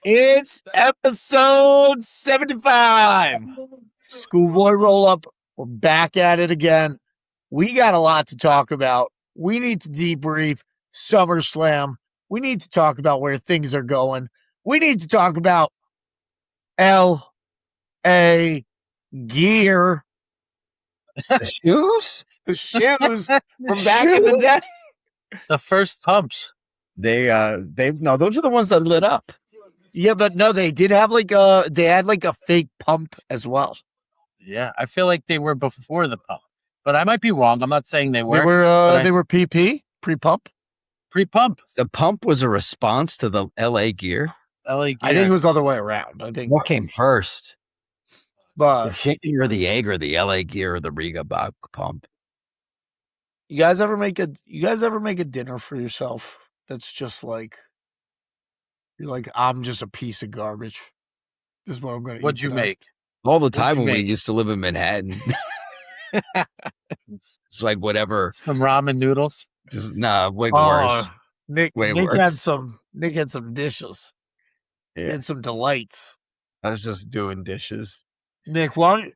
It's episode 75. Schoolboy Rollup. We're back at it again. We got a lot to talk about. We need to debrief SummerSlam. We need to talk about where things are going. We need to talk about L.A. Gear. The shoes? The shoes from back in the day. The first pumps. Those are the ones that lit up. Yeah, but no, they did have they had a fake pump as well. Yeah, I feel like they were before the pump, but I might be wrong. I'm not saying they were. They were PP, pre-pump. Pre-pump. The pump was a response to the LA Gear. LA Gear. I think it was the other way around. I think what came first, but the chicken or the egg, or the LA Gear or the Riga pump. You guys ever make a dinner for yourself that's just like you're like, I'm just a piece of garbage. This is what I'm gonna eat. What'd you make? All the time when we used to live in Manhattan. It's like whatever. Some ramen noodles. Just way worse. Nick had some dishes. Yeah. And some delights. I was just doing dishes. Nick, what's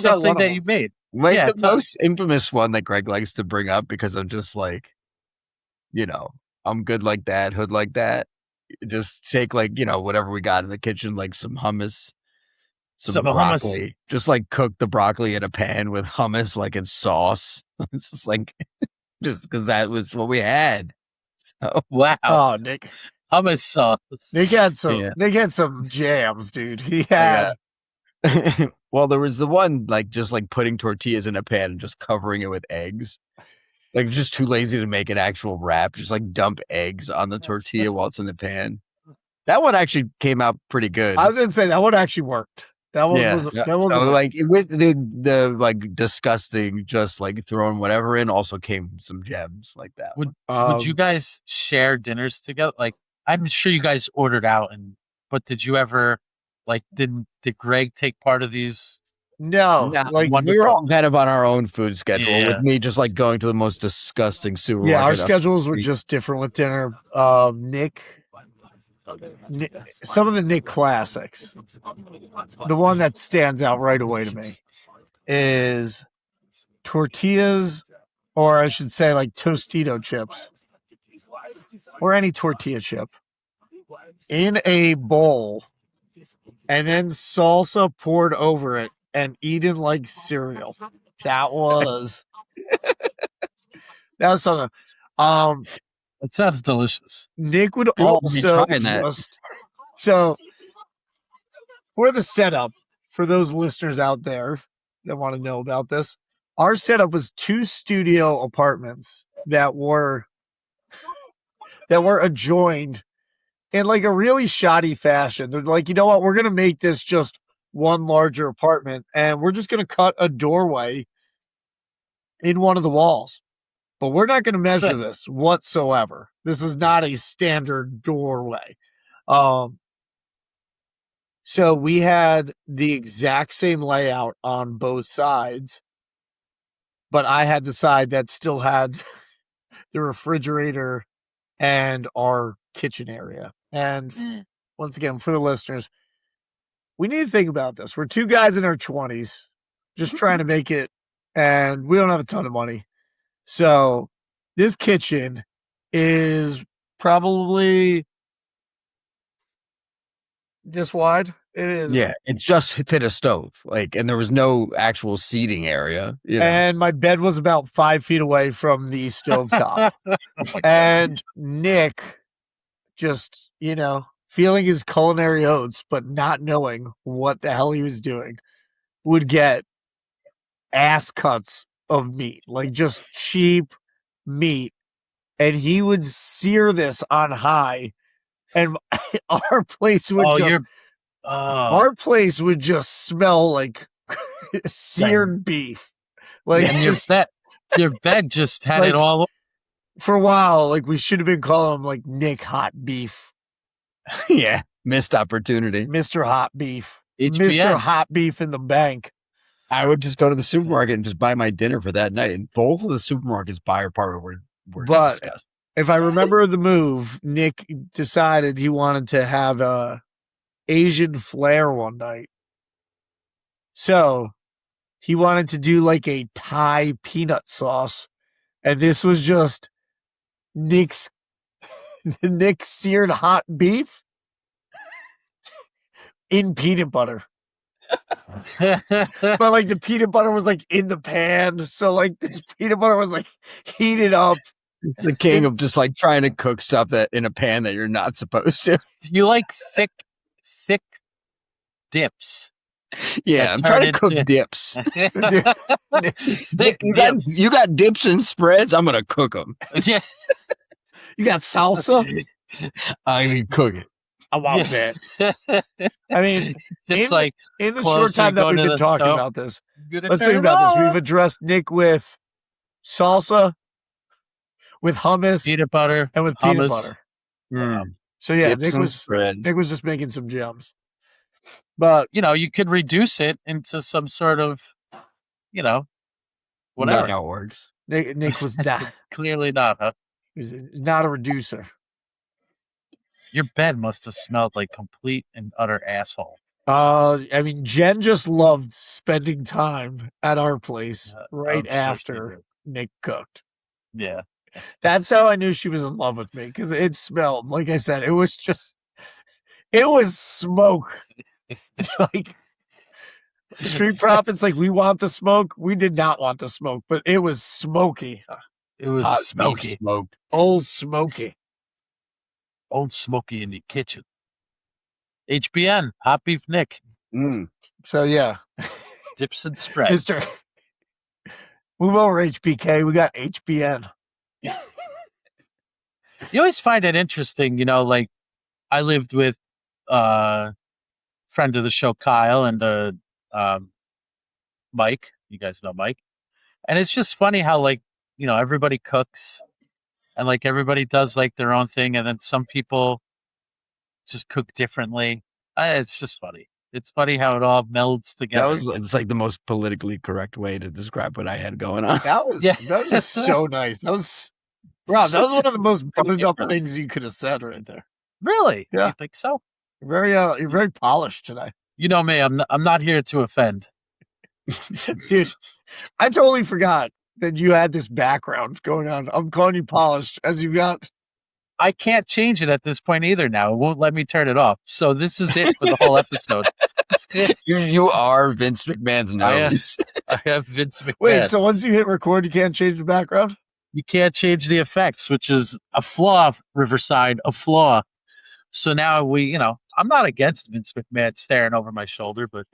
something that you made? The most infamous one that Greg likes to bring up, because I'm just like, I'm good like that, hood like that. Just take whatever we got in the kitchen, like some hummus, some broccoli. Hummus. Just like cook the broccoli in a pan with hummus, like in sauce. It's just like, just because that was what we had. So, wow. Oh, Nick. Hummus sauce. Nick had some jams, dude. He had. Well, there was the one just putting tortillas in a pan and just covering it with eggs. Like, just too lazy to make an actual wrap. Just dump eggs on the tortilla while it's in the pan. That one actually came out pretty good. I was gonna say that one actually worked. That one was with the disgusting, just throwing whatever in, also came some gems like that. Would you guys share dinners together? I'm sure you guys ordered out, but did you ever did Greg take part of these? No, we were all kind of on our own food schedule. Yeah. With me just going to the most disgusting supermarket. Yeah, our schedules were just different with dinner. Nick, some of the Nick classics. The one that stands out right away to me is tortillas, or I should say Tostito chips, or any tortilla chip in a bowl, and then salsa poured over it and eaten like cereal. That was something. It sounds delicious. Nick would also so for the setup, for those listeners out there that want to know about this, our setup was 2 studio apartments that were adjoined in a really shoddy fashion. They're like, you know what? We're going to make this just one larger apartment, and we're just going to cut a doorway in one of the walls. But we're not going to measure this whatsoever. This is not a standard doorway. So we had the exact same layout on both sides, but I had the side that still had the refrigerator and our kitchen area. And once again, for the listeners, we need to think about this. We're 2 guys in our 20s just trying to make it, and we don't have a ton of money. So this kitchen is probably this wide. It is. Yeah, it's just fit a stove. And there was no actual seating area. And my bed was about 5 feet away from the stovetop. And Nick just, feeling his culinary oats, but not knowing what the hell he was doing, would get ass cuts of meat, just cheap meat. And he would sear this on high. And our place would our place would just smell like seared beef. And your bed just had it all. For a while, we should have been calling him Nick Hot Beef. Yeah, missed opportunity. Mr. Hot Beef. HBN. Mr. Hot Beef in the bank. I would just go to the supermarket and just buy my dinner for that night. And both of the supermarkets by our apartment were disgusting. if I remember the move, Nick decided he wanted to have a Asian flair one night. So he wanted to do like a Thai peanut sauce. And this was just Nick's seared hot beef in peanut butter. But like the peanut butter was like in the pan. So like this peanut butter was like heated up. The king of just like trying to cook stuff that in a pan that you're not supposed to. You like thick dips. Yeah, I'm trying to cook dips. You got dips and spreads. I'm gonna cook them. Yeah. You got salsa. I'm gonna cook it. I want that. I mean, just in the short time that we've been talking about this, let's think about this. We've addressed Nick with salsa, with hummus, peanut butter, and with peanut butter. So yeah, Nick was just making some gems. But you could reduce it into some sort of, whatever. Not how it works. Nick was not clearly not, huh? He was not a reducer. Your bed must have smelled like complete and utter asshole. I mean, Jen just loved spending time at our place right after Nick cooked. Yeah. That's how I knew she was in love with me, because it smelled, like I said, it was smoke. Like Street Profits, like we want the smoke. We did not want the smoke, but it was smoky. It was smoky. Old Smoky. Old Smoky in the kitchen. HBN, Hot Beef Nick. So yeah. Dips and spreads. Move over, HBK. We got HBN. You always find it interesting, like I lived with friend of the show, Kyle, and Mike. You guys know Mike. And it's just funny how everybody cooks and everybody does their own thing, and then some people just cook differently. It's just funny. It's funny how it all melds together. It's like the most politically correct way to describe what I had going on. That was so nice. That was Rob, that was one of the most buttoned up things you could have said right there. Really? Yeah. You think so? You're very polished today. You know me, I'm not here to offend. Dude, I totally forgot that you had this background going on. I'm calling you polished as you got. I can't change it at this point either now. It won't let me turn it off. So this is it for the whole episode. You are Vince McMahon's nose. I have Vince McMahon. Wait, so once you hit record, you can't change the background? You can't change the effects, which is a flaw, Riverside, a flaw. So now I'm not against Vince McMahon staring over my shoulder, but,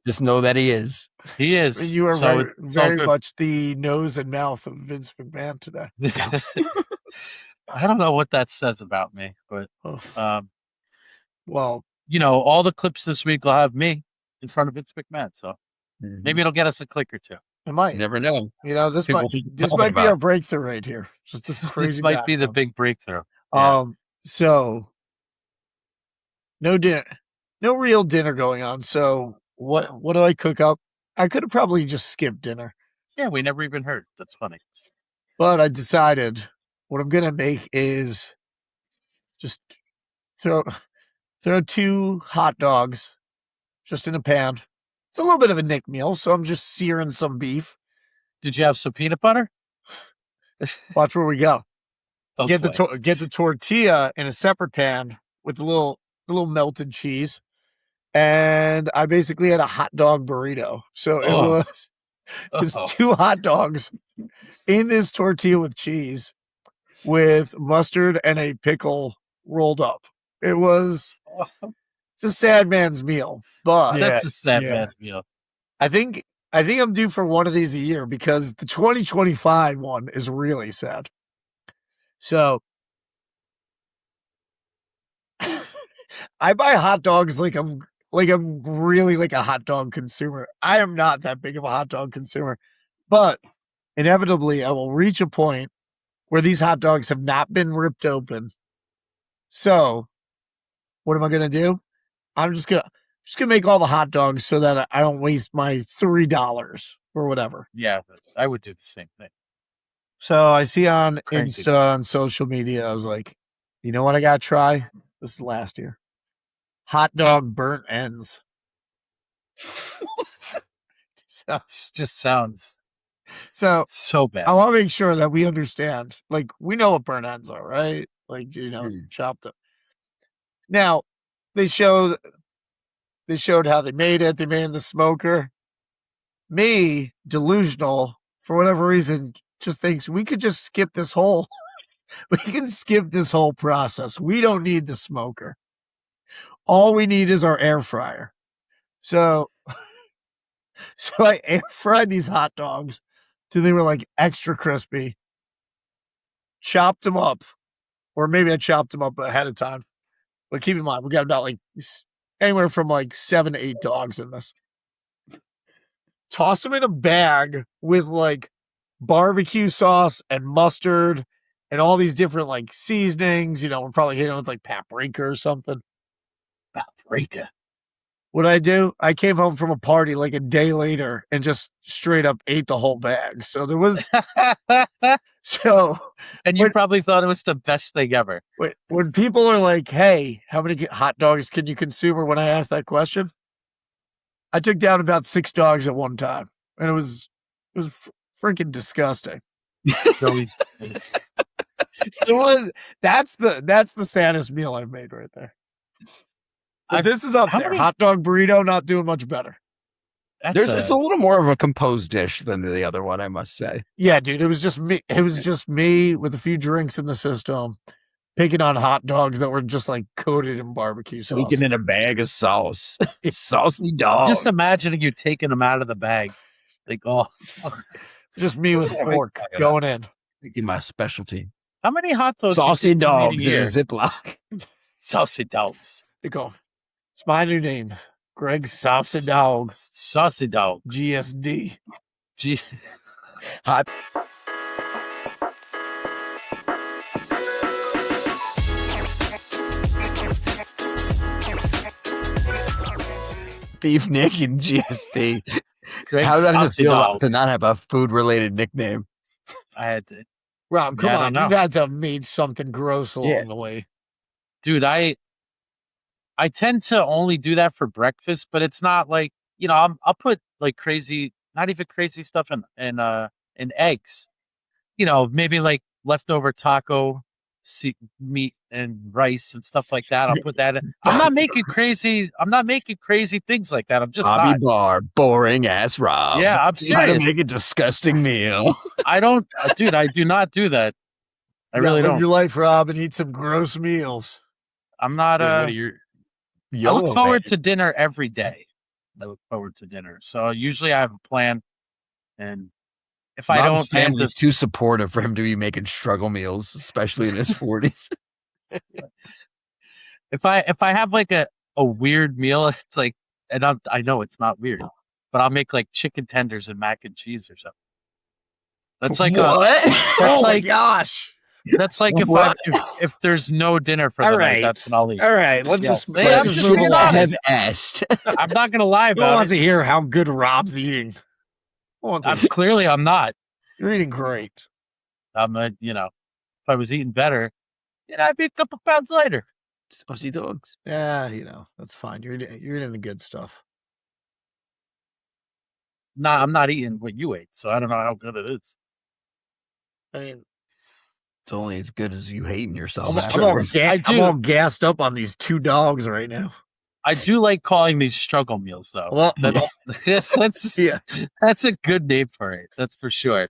Just know that he is. He is. You are very much the nose and mouth of Vince McMahon today. I don't know what that says about me, but, well, all the clips this week will have me in front of Vince McMahon. So maybe it'll get us a click or two. It might. You never know. This might be our breakthrough right here. Just this crazy. This might be the big breakthrough. Yeah. So no dinner, no real dinner going on. So what do I cook up? I could have probably just skipped dinner. Yeah, we never even heard. That's funny. But I decided what I'm gonna make is just throw 2 hot dogs just in a pan. It's a little bit of a Nick meal, so I'm just searing some beef. Did you have some peanut butter? Watch where we go. Oh, Get the tortilla in a separate pan with a little melted cheese, and I basically had a hot dog burrito. So it was 2 hot dogs in this tortilla with cheese, with mustard and a pickle rolled up. It's a sad man's meal, but that's a sad man's meal. I think I'm due for one of these a year, because the 2025 one is really sad. So I buy hot dogs like I'm really like a hot dog consumer. I am not that big of a hot dog consumer, but inevitably I will reach a point where these hot dogs have not been ripped open. So what am I going to do? I'm just going to make all the hot dogs so that I don't waste my $3 or whatever. Yeah, I would do the same thing. So I see on Craziness. Insta, on social media, I was like, you know what I got to try? This is last year. Hot dog burnt ends. It just sounds So so bad. I want to make sure that we understand. Like, we know what burnt ends are, right? Like, chopped up. Now, they showed how they made it. They made it in the smoker. Me, delusional, for whatever reason, just thinks we could just skip this whole we can skip this whole process. We don't need the smoker. All we need is our air fryer. So I air fried these hot dogs till they were like extra crispy. Chopped them up, or maybe I chopped them up ahead of time. But keep in mind, we got about like anywhere from like 7 to 8 dogs in this. Toss them in a bag with like barbecue sauce and mustard and all these different like seasonings. We're probably hitting with like paprika or something. Paprika. What I do, I came home from a party like a day later and just straight up ate the whole bag. So there was and you probably thought it was the best thing ever. When people are like, hey, how many hot dogs can you consume? Or when I asked that question, I took down about 6 dogs at one time, and it was freaking disgusting. Really? That's the saddest meal I've made right there. But this is up there. Hot dog burrito, not doing much better. It's a little more of a composed dish than the other one, I must say. Yeah, dude, it was just me. It was just me with a few drinks in the system, picking on hot dogs that were just like coated in barbecue sauce. Sneaking in a bag of sauce. Saucy dog. Just imagining you taking them out of the bag. Like, just me with a fork going in. Making my specialty. How many hot dogs? Saucy dogs in a Ziploc. Saucy dogs. They go. It's my new name. Greg Saucy Dog. Saucy Dog. GSD. Hot. Beef Nick and GSD. How did I just feel about to not have a food-related nickname? I had to. Rob, come on. You've had to have made something gross along the way. Dude, I tend to only do that for breakfast, but it's not like, I'll put like crazy, not even crazy stuff in eggs. Maybe like leftover taco meat and rice and stuff like that. I'll put that in. I'm not making crazy things like that. I'm just Bobby Barr, boring ass Rob. Yeah, I'm serious. Trying to make a disgusting meal. I don't, dude, I do not do that. I really don't. Live your life, Rob, and eat some gross meals. I'm not I look forward to dinner every day. I look forward to dinner. So usually I have a plan, and if I don't, family's too supportive for him to be making struggle meals, especially in his 40s. If I have like a weird meal, it's like, and I know it's not weird, but I'll make like chicken tenders and mac and cheese or something. That's like my gosh. That's like if there's no dinner for the night, that's when I'll eat. All right, let's just move on. I have asked. I'm not gonna lie about it. No one wants to hear how good Rob's eating. Clearly, I'm not. You're eating great. If I was eating better, I'd be a couple pounds lighter. Saucy dogs. Yeah, that's fine. You're eating the good stuff. Nah, I'm not eating what you ate, so I don't know how good it is. I mean, it's only as good as you hating yourself. I'm all gassed up on these 2 dogs right now. I do like calling these struggle meals, though. Well, that's a good name for it. That's for sure.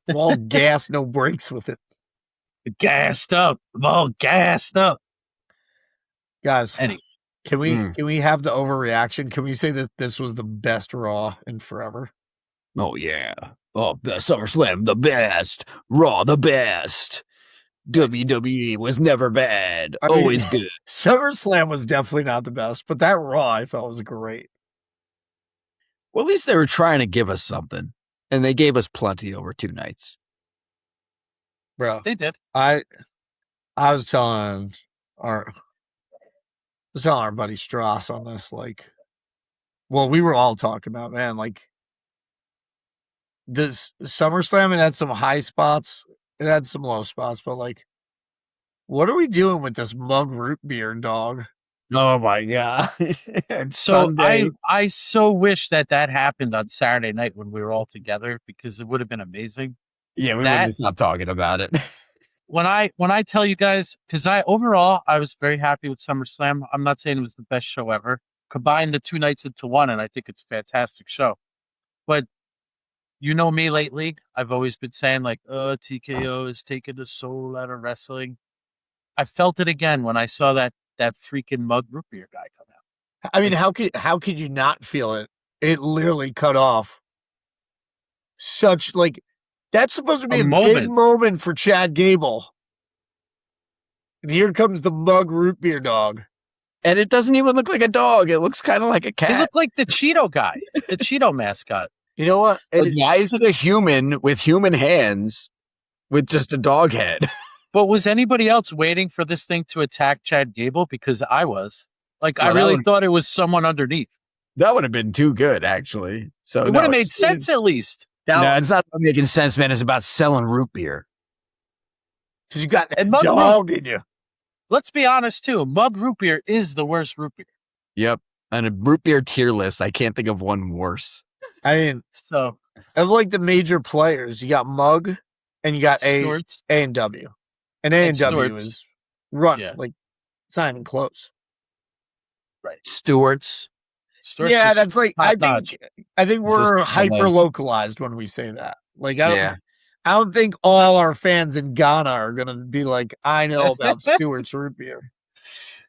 I'm all gas, no breaks with it. Gassed up. I'm all gassed up. Guys, can we have the overreaction? Can we say that this was the best Raw in forever? Oh, yeah. Oh, the SummerSlam, the best. Raw, the best. WWE was never bad. Always good. SummerSlam was definitely not the best, but that Raw I thought was great. Well, at least they were trying to give us something, and they gave us plenty over 2 nights. Bro, they did. I was telling our buddy Strauss on this, we were all talking about, man, this SummerSlam, it had some high spots, it had some low spots, but like, what are we doing with this mug root beer dog? Oh my god! It's So Sunday. I so wish that happened on Saturday night when we were all together, because it would have been amazing. Yeah, we wouldn't stop talking about it. When I tell you guys, because overall I was very happy with SummerSlam. I'm not saying it was the best show ever. Combine the 2 nights into one, and I think it's a fantastic show. But you know me lately, I've always been saying like, TKO is taking the soul out of wrestling. I felt it again when I saw that freaking mug root beer guy come out. I mean, how could you not feel it? It literally cut off such like that's supposed to be a big moment for Chad Gable. And here comes the mug root beer dog. And it doesn't even look like a dog. It looks kind of like a cat. He looked like the Cheeto guy, the Cheeto mascot. You know what? Why is it a human with human hands with just a dog head? But was anybody else waiting for this thing to attack Chad Gable? Because I was. Like, I really thought it was someone underneath. That would have been too good, actually. So it would have made sense at least. No, it's not about making sense, man. It's about selling root beer. Because you got that dog in you. Let's be honest, too. Mug root beer is the worst root beer. Yep. And a root beer tier list, I can't think of one worse. I mean, of like the major players, you got Mug and you got A&W. And A&W is run. Yeah. Like, it's not even close. Right. Stewart's. Yeah, that's like, I think we're hyper localized when we say that. Like, I don't think all our fans in Ghana are going to be like, I know about Stewart's root beer.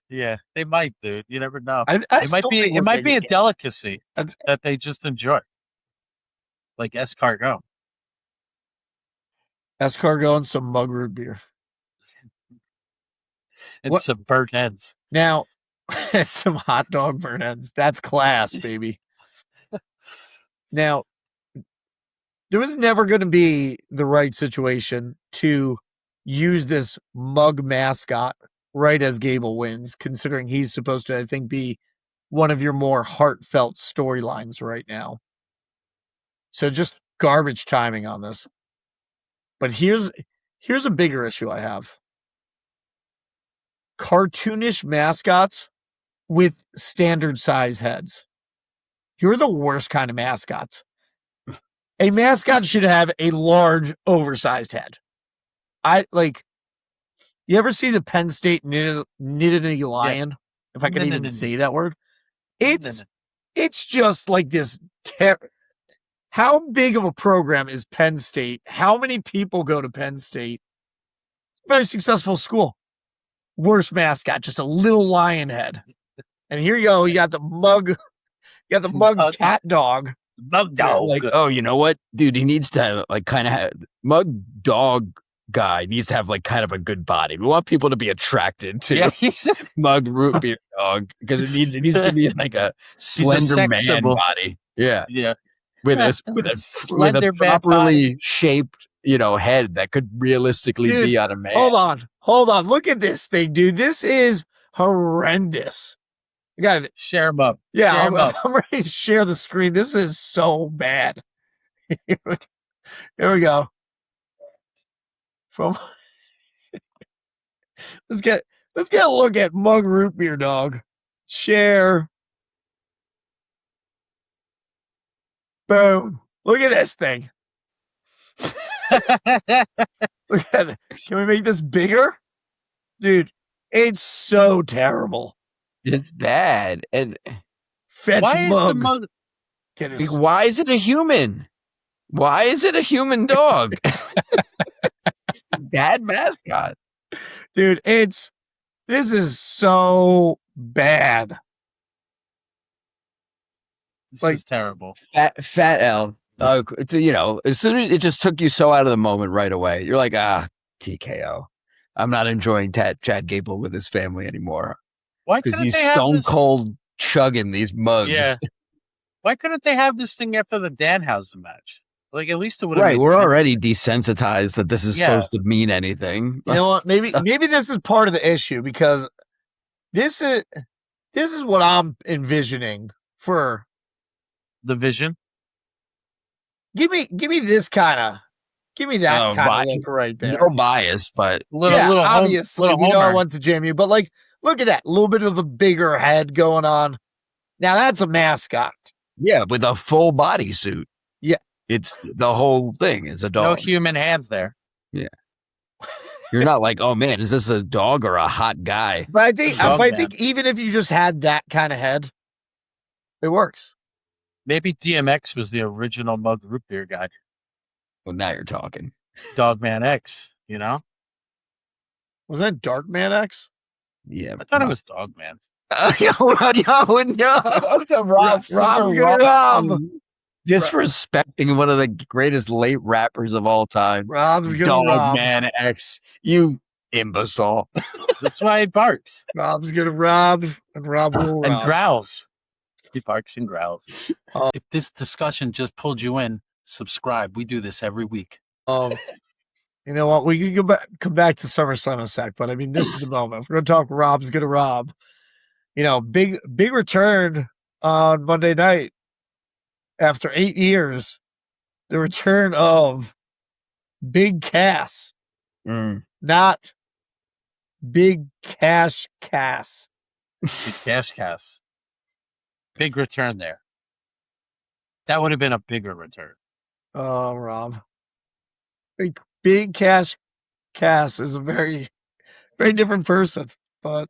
Yeah, they might, dude. You never know. It might be a delicacy that they just enjoy. Like escargot. Escargot and some mug root beer. And some burnt ends. Now, some hot dog burnt ends. That's class, baby. Now, there was never going to be the right situation to use this mug mascot right as Gable wins, considering he's supposed to, I think, be one of your more heartfelt storylines right now. So just garbage timing on this. But here's a bigger issue I have. Cartoonish mascots with standard size heads. You're the worst kind of mascots. A mascot should have a large, oversized head. You ever see the Penn State Nittany Lion? Yeah. If I can even say that word. It's just like this. How big of a program is Penn State? How many people go to Penn State? Very successful school. Worst mascot, just a little lion head. And here you go, you got the mug cat dog. Mug dog. Like, oh, you know what? Dude, he needs to have, like, kind of have, mug dog guy needs to have, like, kind of a good body. We want people to be attracted to mug root beer dog because it needs to be like a slender man body. Yeah. Yeah. With a properly shaped, head that could realistically be on a man. Hold on. Look at this thing, dude. This is horrendous. You got to share them up. Yeah, I'm ready to share the screen. This is so bad. Here we go. Let's get a look at mug root beer dog. Share. Boom. Look at this thing. Look at it. Can we make this bigger? Dude, it's so terrible. It's bad. And fetch mug. Why is it a human? Why is it a human dog? It's a bad mascot. Dude, this is so bad. This is terrible. Fat L. As soon as it just took you so out of the moment right away, you're like, TKO. I'm not enjoying Chad Gable with his family anymore. Why? Because he's stone cold chugging these mugs. Yeah. Why couldn't they have this thing after the Danhausen match? Like, at least it would have Right, we're already desensitized that this is supposed to mean anything. You know what? Maybe this is part of the issue because this is what I'm envisioning for the vision. Give me that kind of look right there. No bias, but little obviously little we know I Homer. want to jam you, but like, look at that, a little bit of a bigger head going on. Now that's a mascot. yeah, with a full bodysuit. Yeah, it's the whole thing. It's a dog. No human hands there. Yeah. You're not like, oh man, is this a dog or a hot guy? But I think even if you just had that kind of head, it works. Maybe DMX was the original mug root beer guy. Well, now you're talking. Dogman X, you know? Was that Darkman X? Yeah. I thought it was Dogman. Rob's gonna rob. Disrespecting one of the greatest late rappers of all time. Rob's gonna rob. Dogman X, you imbecile. That's why he barks. Rob's gonna rob, and Rob will rob. And growls. He barks and growls. If this discussion just pulled you in, subscribe. We do this every week. You know what? We can come back to SummerSlam in a sec, but I mean, this is the moment. If we're gonna talk Rob's gonna rob. You know, big return on Monday night after 8 years. The return of Big Cass, not Big Cash Cass. Big Cass. Big return there. That would have been a bigger return. Oh, Rob. Big Cash Cass is a very, very different person, but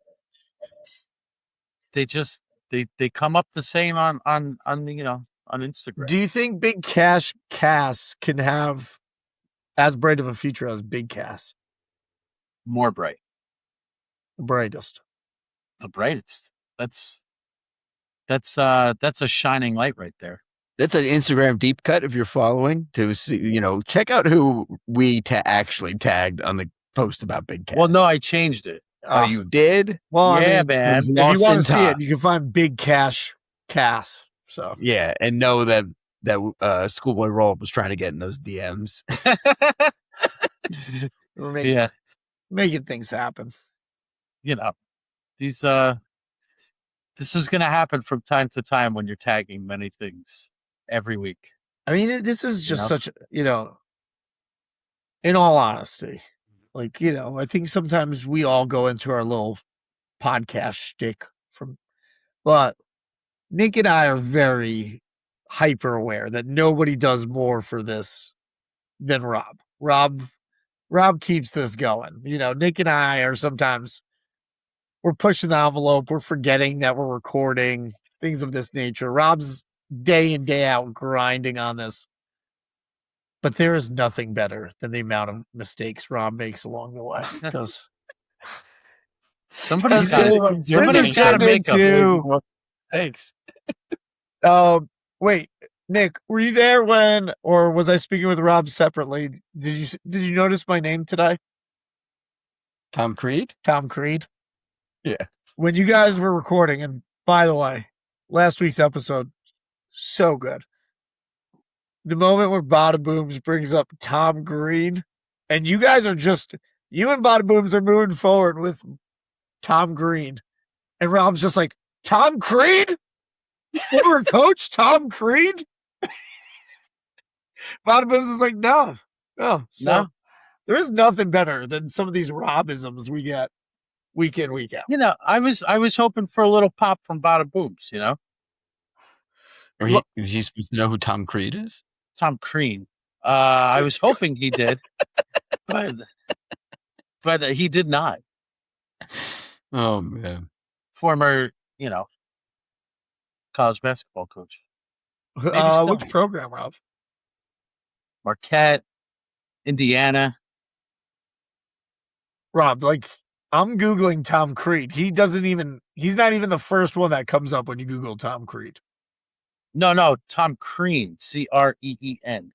they come up the same on Instagram. Do you think Big Cash Cass can have as bright of a future as Big Cass? More bright. The brightest. The brightest. That's a shining light right there. That's an Instagram deep cut if you're following to see, check out who we actually tagged on the post about Big Cass. Well, no, I changed it. Oh, you did? Well, yeah, I mean, man. If you want to see it, you can find Big Cash Cass. So yeah, and know that Schoolboy Rollup was trying to get in those DMs. Making things happen. This is going to happen from time to time when you're tagging many things every week. I mean, this is just such, in all honesty, like, I think sometimes we all go into our little podcast shtick but Nick and I are very hyper aware that nobody does more for this than Rob. Rob keeps this going. Nick and I are sometimes, we're pushing the envelope. We're forgetting that we're recording, things of this nature. Rob's day in, day out grinding on this. But there is nothing better than the amount of mistakes Rob makes along the way. Because somebody's got to make them. Thanks. Wait, Nick, were you there or was I speaking with Rob separately? Did you notice my name today? Tom Creed? Tom Creed. Yeah. When you guys were recording, and by the way, last week's episode, so good. The moment where Bada Booms brings up Tom Crean, and you guys are you and Bada Booms are moving forward with Tom Crean. And Rob's just like, Tom Crean? Former coach Tom Crean? Bada Booms is like, no. So there is nothing better than some of these Robisms we get week in, week out. I was hoping for a little pop from Bada Booms, Is he supposed to know who Tom Creed is? Tom Crean. I was hoping he did, but he did not. Oh man. Former, college basketball coach. Which program, Rob? Marquette, Indiana. Rob, I'm Googling Tom Creed. He's not even the first one that comes up when you Google Tom Creed. No, Tom Crean, Creen.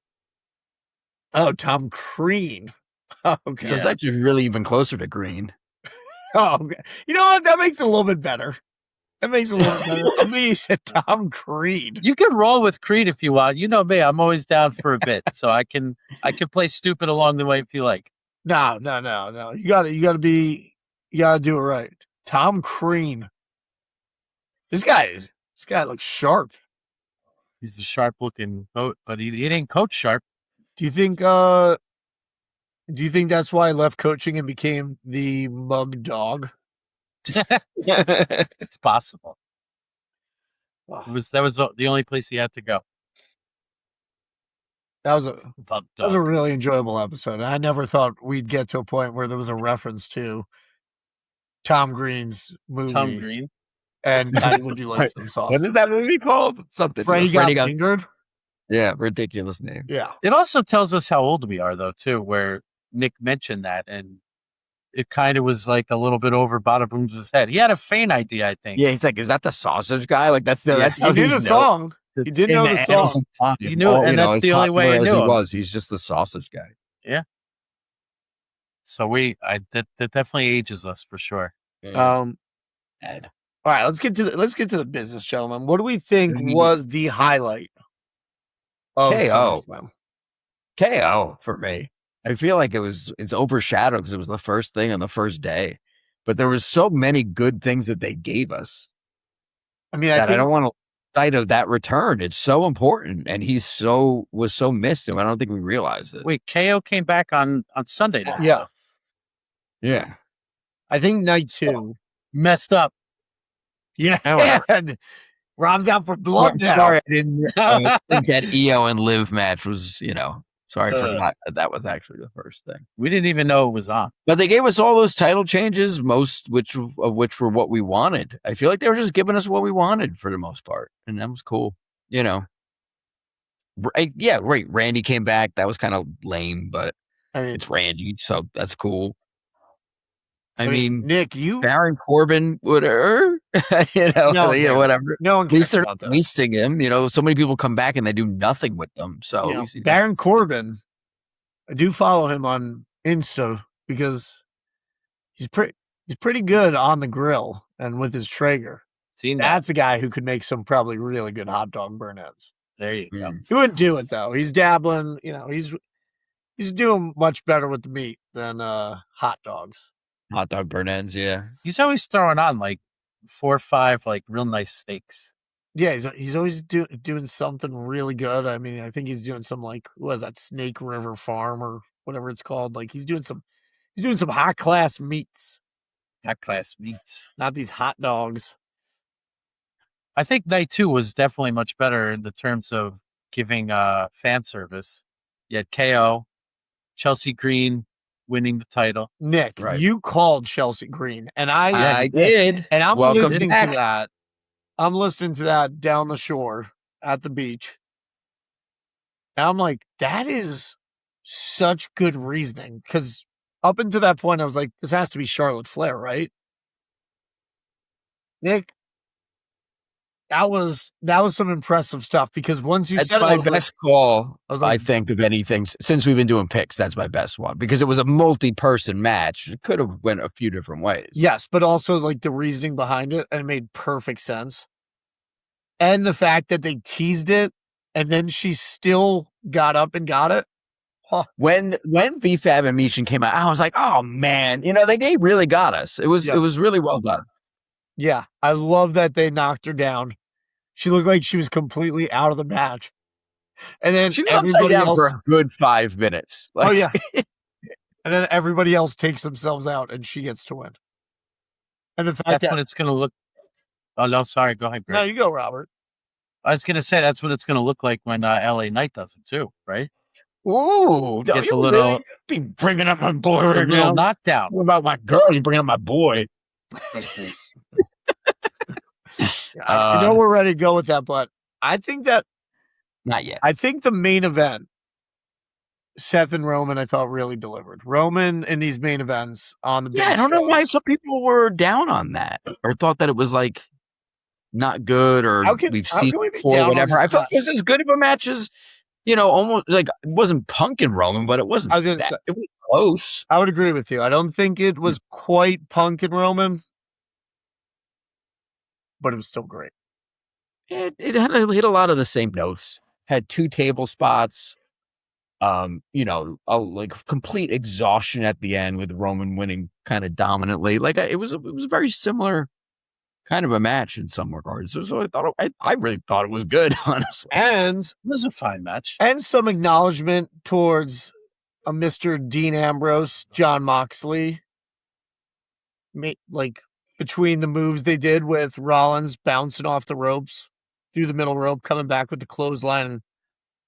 Oh, Tom Crean. Okay. So it's actually really even closer to Green. Oh, okay. You know what? That makes it a little bit better. At least you said Tom Creed. You can roll with Creed if you want. You know me, I'm always down for a bit, so I can play stupid along the way if you like. No. You gotta do it right. Tom Crean. This guy looks sharp. He's a sharp looking coach, but he didn't coach sharp. Do you think that's why he left coaching and became the mug dog? It's possible. Oh, That was the only place he had to go. that was a Mug that was a dog. really enjoyable episode. I never thought we'd get to a point where there was a reference to Tom Green's movie. Tom Green. And would you like some sauce? What is that movie called? Something. Freddy got fingered? Yeah, ridiculous name. Yeah. It also tells us how old we are, though, too, where Nick mentioned that, and it kind of was like a little bit over Bada Boom's head. He had a faint idea, I think. Yeah, he's like, is that the sausage guy? Like that's how he knew the song. He did know the song. He knew, and that's the only way he knew him. He's just the sausage guy. Yeah. So that definitely ages us for sure. Ed. All right, let's get to the business, gentlemen. What do we think was the highlight of KO? SummerSlam? KO for me. I feel like it's overshadowed because it was the first thing on the first day, but there was so many good things that they gave us. I mean, I don't want to sight of that return. It's so important, and was so missed, and I don't think we realized it. Wait, KO came back on Sunday night. Yeah. I think night 2 messed up. Yeah, Rob's out for blood now. Sorry, I didn't think that EO and Liv match was, sorry, I forgot that was actually the first thing. We didn't even know it was on. But they gave us all those title changes, most of which were what we wanted. I feel like they were just giving us what we wanted for the most part, and that was cool. Yeah, great. Randy came back. That was kind of lame, but it's Randy, so that's cool. I mean, Nick, Baron Corbin, whatever, whatever. No one At least cares they're about that. wasting him. So many people come back and they do nothing with them. So Baron Corbin, I do follow him on Insta because he's pretty good on the grill and with his Traeger. That's a guy who could make some probably really good hot dog burn ends. There you go. He wouldn't do it though. He's dabbling. He's doing much better with the meat than hot dogs. Hot dog burn ends, yeah. He's always throwing on like 4 or 5 like real nice steaks. Yeah, he's always doing something really good. I mean, I think he's doing some like what is that, Snake River Farm or whatever it's called. Like he's doing some high class meats. High class meats, not these hot dogs. I think night 2 was definitely much better in the terms of giving fan service. You had KO, Chelsea Green winning the title. Nick, you called Chelsea Green, and I did, and I'm listening to that. I'm listening to that down the shore at the beach, and I'm like, that is such good reasoning because up until that point, I was like, this has to be Charlotte Flair, right? Nick, that was some impressive stuff because once you that's said my it, best call. I think of anything since we've been doing picks. That's my best one because it was a multi-person match. It could have went a few different ways. Yes, but also like the reasoning behind it, and it made perfect sense. And the fact that they teased it, and then she still got up and got it. Huh. When BFAB and Michin came out, I was like, oh man, they really got us. It was really well done. Yeah, I love that they knocked her down. She looked like she was completely out of the match. And then she was upside down for a good 5 minutes. Oh, yeah. And then everybody else takes themselves out, and she gets to win. And the fact that's when it's going to look. Oh, no, sorry. Go ahead, Greg. No, you go, Robert. I was going to say that's what it's going to look like when LA Knight does it, too, right? Ooh, get the little, really be bringing up my boy right now. Little knockdown. What about my girl? You bringing up my boy. I know we're ready to go with that, but I think that not yet. I think the main event, Seth and Roman, I thought really delivered. Roman in these main events on the big I don't know shows. why some people were down on that or thought that it was like not good or we've seen it before or whatever. I thought it was as good of a match as almost like it wasn't Punk and Roman, but it wasn't. I was going to say it was close. I would agree with you. I don't think it was quite Punk and Roman, but it was still great. It hit a lot of the same notes. Had 2 table spots. Like complete exhaustion at the end with Roman winning kind of dominantly. Like it was a very similar kind of a match in some regards. So I really thought it was good, honestly. And It was a fine match. and some acknowledgement towards a Mr. Dean Ambrose, John Moxley. Like between the moves they did with Rollins bouncing off the ropes through the middle rope, coming back with the clothesline and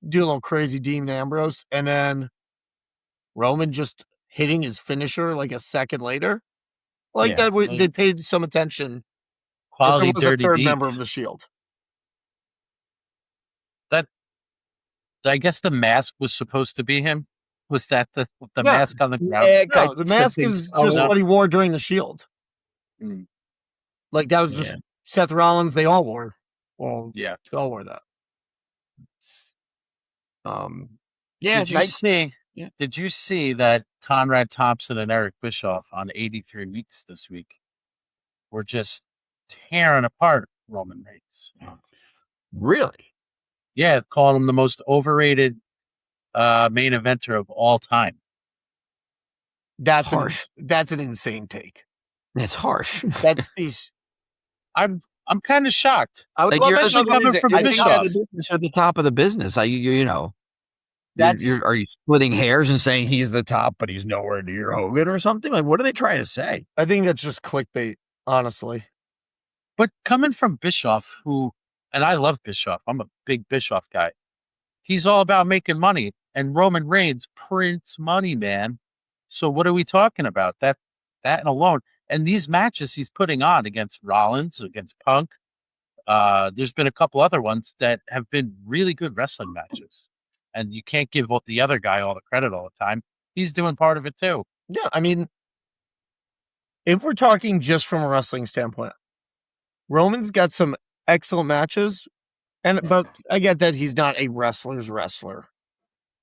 doing a little crazy Dean Ambrose, and then Roman just hitting his finisher like a second later. Like Yeah. that, they paid some attention. Quality There was a dirty third deeds. member of the Shield. I guess the mask was supposed to be him. Was that the Yeah. mask on the ground? Yeah, No, the mask is just what he wore during the Shield. Mm. Like that was just Seth Rollins. They all wore. Well, Yeah. they all wore that. Yeah. Did you see? Yeah. Did you see that Conrad Thompson and Eric Bischoff on 83 Weeks this week were just tearing apart Roman Reigns? Really? Yeah, calling him the most overrated main eventer of all time. That's Harsh. That's an insane take. It's harsh. That's these. I'm kind of shocked. I would Like love especially to coming from I think Bischoff. that's- You're at the top of the business. You know. That's Are you splitting hairs and saying he's the top, but he's nowhere near Hogan or something? Like, what are they trying to say? I think that's just clickbait, honestly. But coming from Bischoff, and I love Bischoff. I'm a big Bischoff guy. He's all about making money, and Roman Reigns prints money, man. So what are we talking about? That alone, and these matches he's putting on against Rollins, against Punk. There's been a couple other ones that have been really good wrestling matches, and you can't give the other guy all the credit all the time. He's doing part of it too. Yeah, I mean, if we're talking just from a wrestling standpoint, Roman's got some excellent matches, but I get that he's not a wrestler's wrestler.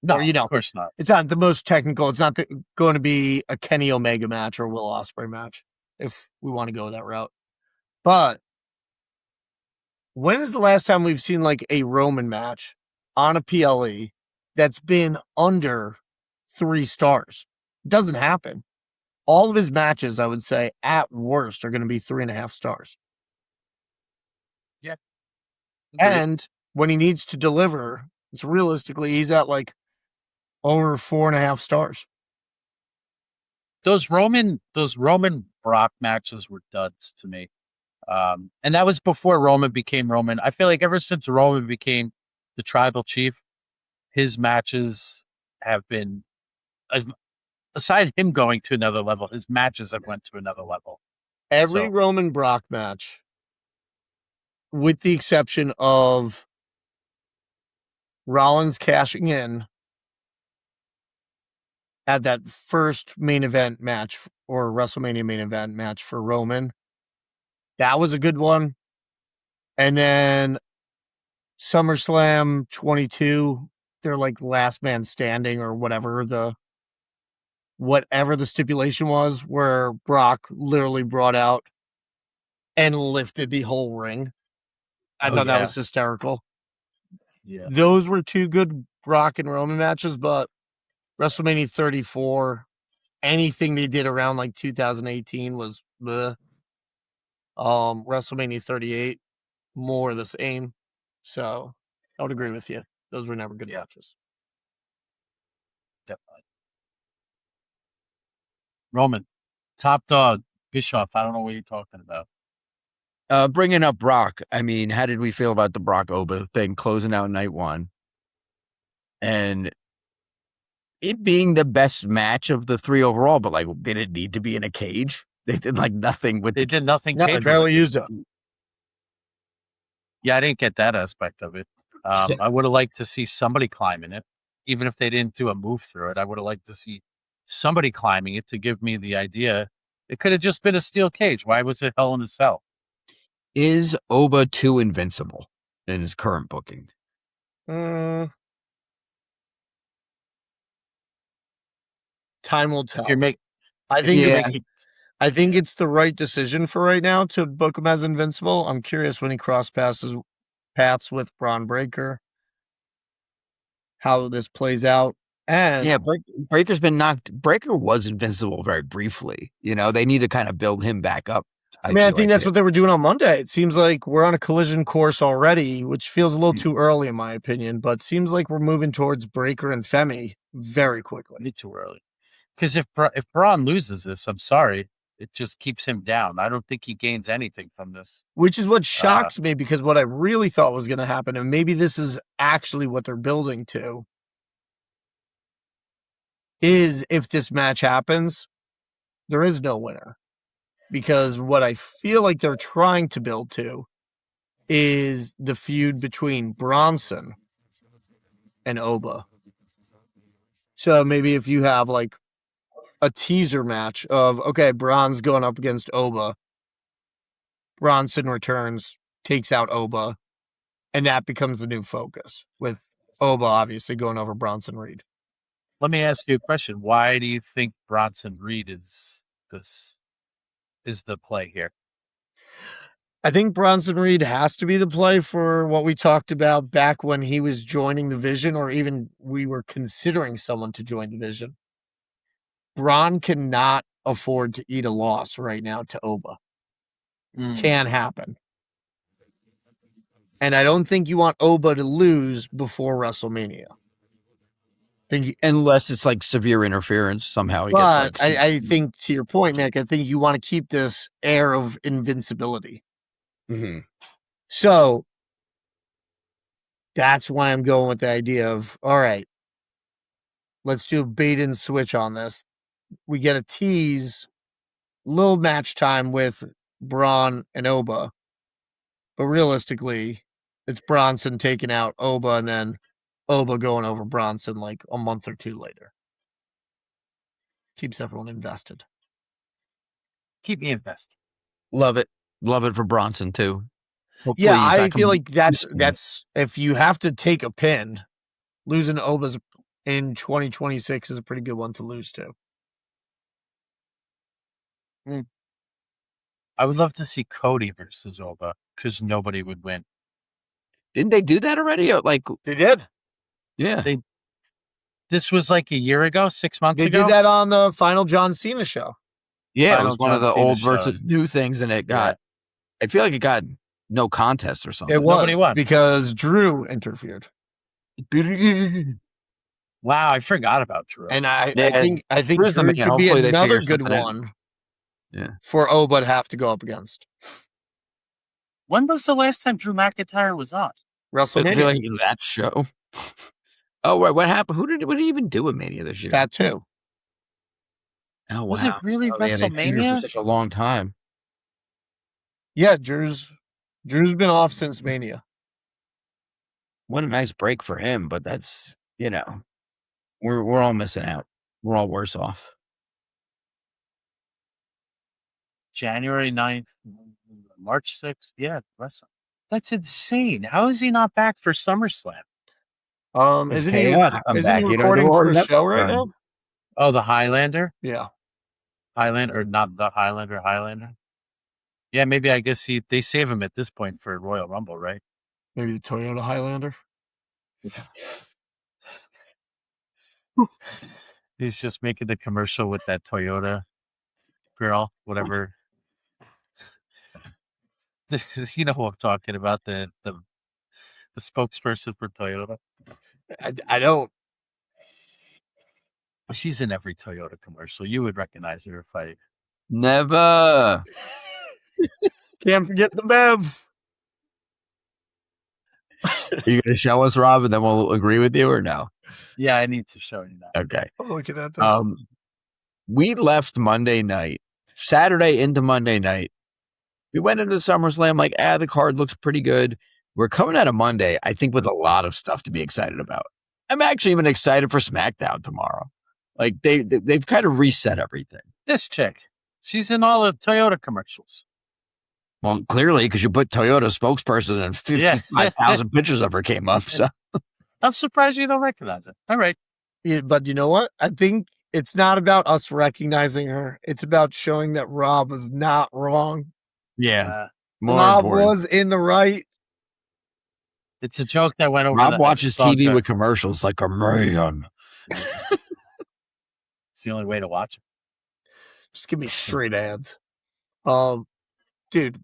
No, Or, of course not. It's not the most technical. It's not going to be a Kenny Omega match or Will Ospreay match, if we want to go that route. But when is the last time we've seen like a Roman match on a PLE that's been under 3 stars? It doesn't happen. All of his matches, I would say, at worst, are going to be 3.5 stars. Yeah. And when he needs to deliver, it's realistically, he's at like over 4.5 stars. Those Roman Brock matches were duds to me. And that was before Roman became Roman. I feel like ever since Roman became the tribal chief, his matches have been, aside him going to another level, his matches have went to another level. Every Roman Brock match, with the exception of Rollins cashing in at that first main event match or WrestleMania main event match for Roman, that was a good one. And then SummerSlam 22, they're like last man standing or whatever the stipulation was, where Brock literally brought out and lifted the whole ring. I thought that was hysterical. Yeah. Those were 2 good Brock and Roman matches, but WrestleMania 34, anything they did around like 2018 was bleh. WrestleMania 38, more of the same. So I would agree with you. Those were never good matches. Definitely. Roman, top dog, Bischoff. I don't know what you're talking about. Bringing up Brock, I mean, how did we feel about the Brock Oba thing closing out night 1? And it being the best match of the 3 overall, but like, did it need to be in a cage? They did like nothing with They did nothing. No, they barely used it. Yeah, I didn't get that aspect of it. I would have liked to see somebody climbing it, even if they didn't do a move through it. I would have liked to see somebody climbing it to give me the idea. It could have just been a steel cage. Why was it Hell in a Cell? Is Oba too invincible in his current booking? Time will tell. If you're making, I think it's the right decision for right now to book him as invincible. I'm curious when he cross paths with Braun Breaker, how this plays out. And yeah, Breaker's been knocked. Breaker was invincible very briefly. You know, they need to kind of build him back up. I mean, I think that's what they were doing on Monday. It seems like we're on a collision course already, which feels a little too early in my opinion, but seems like we're moving towards Breaker and Femi very quickly. Me too early. Because if Braun loses this, I'm sorry, it just keeps him down. I don't think he gains anything from this. Which is what shocks me, because what I really thought was going to happen, and maybe this is actually what they're building to, is if this match happens, there is no winner. Because what I feel like they're trying to build to is the feud between Bronson and Oba. So maybe if you have like a teaser match of, okay, Braun's going up against Oba, Bronson returns, takes out Oba, and that becomes the new focus, with Oba obviously going over Bronson Reed. Let me ask you a question. Why do you think Bronson Reed is the play here? I think Bronson Reed has to be the play for what we talked about back when he was joining the Vision, or even we were considering someone to join the Vision. Braun cannot afford to eat a loss right now to Oba. Can't happen. And I don't think you want Oba to lose before WrestleMania. Unless it's like severe interference somehow. But I think, to your point, Nick, I think you want to keep this air of invincibility. Mm-hmm. So that's why I'm going with the idea of, all right, let's do a bait and switch on this. We get a tease, little match time with Braun and Oba. But realistically, it's Bronson taking out Oba and then Oba going over Bronson like a month or two later. Keeps everyone invested. Keep me invested. Love it. Love it for Bronson too. Hopefully I feel like that's if you have to take a pin, losing Oba's in 2026 is a pretty good one to lose to. I would love to see Cody versus Oba, because nobody would win. Didn't they do that already? Like they did. Yeah. This was like a year ago, 6 months ago. They did that on the final John Cena show. Yeah, it was one of the old versus new things, and it got. I feel like it got no contest or something. It was. Nobody won because Drew interfered. Wow, I forgot about Drew. And I think Drew could be another good one. Yeah. For Oba to have to go up against. When was the last time Drew McIntyre was on? WrestleMania. I feel like that show. Oh, right. What happened? What did he even do at Mania this year? Fatu. Oh, wow. Was it really WrestleMania? For such a long time. Yeah, Drew's been off since Mania. What a nice break for him, but that's, we're all missing out. We're all worse off. January 9th, March 6th. Yeah, that's insane. How is he not back for SummerSlam? Isn't he recording for a show right now? Oh, the Highlander? Yeah. Highlander, or not the Highlander, Highlander? Yeah, maybe I guess they save him at this point for Royal Rumble, right? Maybe the Toyota Highlander? He's just making the commercial with that Toyota girl, whatever. You know who I'm talking about, the spokesperson for Toyota. I don't. She's in every Toyota commercial. You would recognize her if I. Never. Can't forget the Bev. Are you going to show us, Rob, and then we'll agree with you, or no? Yeah, I need to show you that. Okay. I'm looking at this. We left Monday night, Saturday into Monday night. We went into SummerSlam like, the card looks pretty good. We're coming out of Monday, I think, with a lot of stuff to be excited about. I'm actually even excited for SmackDown tomorrow. Like, they've kind of reset everything. This chick, she's in all the Toyota commercials. Well, clearly, because you put Toyota spokesperson and 55,000 pictures of her came up. So I'm surprised you don't recognize it. All right. Yeah, but you know what? I think it's not about us recognizing her. It's about showing that Rob was not wrong. Yeah. Rob was in the right. It's a joke that went over. Rob watches TV with commercials like a man. It's the only way to watch it. Just give me straight ads. dude,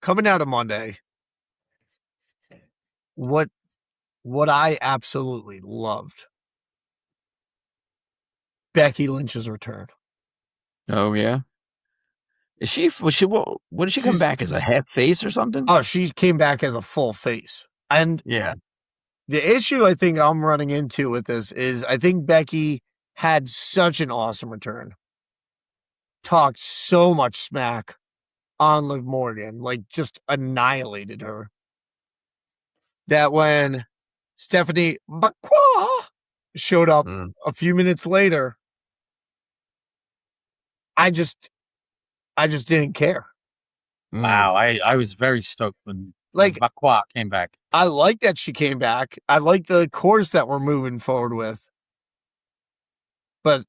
coming out of Monday, what I absolutely loved, Becky Lynch's return. Oh yeah. Is she? What did she come back as, a half face or something? Oh, she came back as a full face. And yeah, the issue I think I'm running into with this is I think Becky had such an awesome return. Talked so much smack on Liv Morgan, like just annihilated her. That when Stephanie McMahon showed up a few minutes later, I just didn't care. Wow, I was very stoked when Like Bakwa came back. I like that she came back. I like the course that we're moving forward with. But